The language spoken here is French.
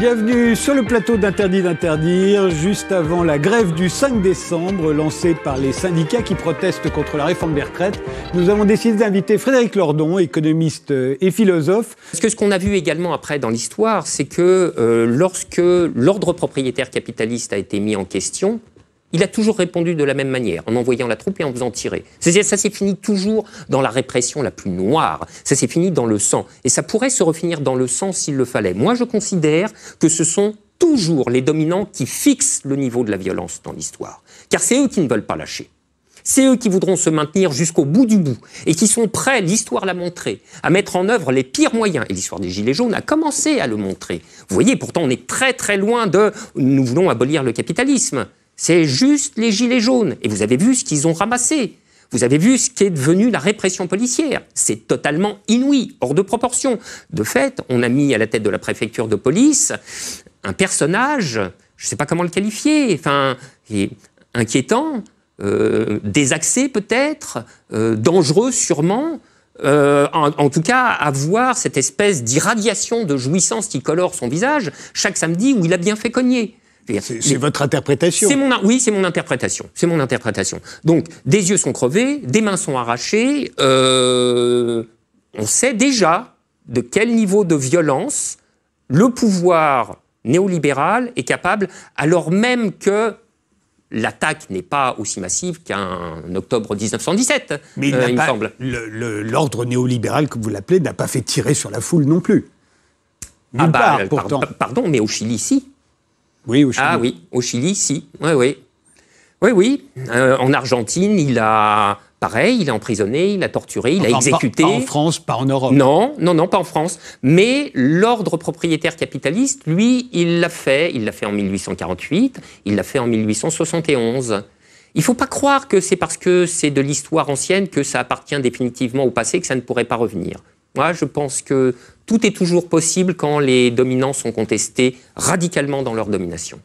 Bienvenue sur le plateau d'Interdit d'interdire, juste avant la grève du 5 décembre lancée par les syndicats qui protestent contre la réforme des retraites. Nous avons décidé d'inviter Frédéric Lordon, économiste et philosophe. Parce que ce qu'on a vu également après dans l'histoire, c'est que lorsque l'ordre propriétaire capitaliste a été mis en question, il a toujours répondu de la même manière, en envoyant la troupe et en faisant tirer. C'est-à-dire, ça s'est fini toujours dans la répression la plus noire. Ça s'est fini dans le sang. Et ça pourrait se refinir dans le sang s'il le fallait. Moi, je considère que ce sont toujours les dominants qui fixent le niveau de la violence dans l'histoire. Car c'est eux qui ne veulent pas lâcher. C'est eux qui voudront se maintenir jusqu'au bout du bout et qui sont prêts, l'histoire l'a montré, à mettre en œuvre les pires moyens. Et l'histoire des Gilets jaunes a commencé à le montrer. Vous voyez, pourtant, on est très très loin de « nous voulons abolir le capitalisme ». C'est juste les Gilets jaunes. Et vous avez vu ce qu'ils ont ramassé. Vous avez vu ce qu'est devenu la répression policière. C'est totalement inouï, hors de proportion. De fait, on a mis à la tête de la préfecture de police un personnage, je ne sais pas comment le qualifier, enfin, inquiétant, désaxé peut-être, dangereux sûrement. En tout cas, avoir cette espèce d'irradiation de jouissance qui colore son visage chaque samedi où il a bien fait cogner. C'est votre interprétation. Oui, c'est mon interprétation. C'est mon interprétation. Donc, des yeux sont crevés, des mains sont arrachées. On sait déjà de quel niveau de violence le pouvoir néolibéral est capable, alors même que l'attaque n'est pas aussi massive qu'un octobre 1917, Mais il me semble. L'ordre néolibéral, comme vous l'appelez, n'a pas fait tirer sur la foule non plus. Nulle part, pourtant. Pardon, mais au Chili, si. Oui, au Chili. Ah oui, au Chili, si. Oui. En Argentine, il a... Pareil, il a emprisonné, il a torturé, il a exécuté. Pas en France, pas en Europe. Non, pas en France. Mais l'ordre propriétaire capitaliste, lui, il l'a fait. Il l'a fait en 1848, il l'a fait en 1871. Il ne faut pas croire que c'est parce que c'est de l'histoire ancienne que ça appartient définitivement au passé, que ça ne pourrait pas revenir. Moi, je pense que tout est toujours possible quand les dominants sont contestés radicalement dans leur domination.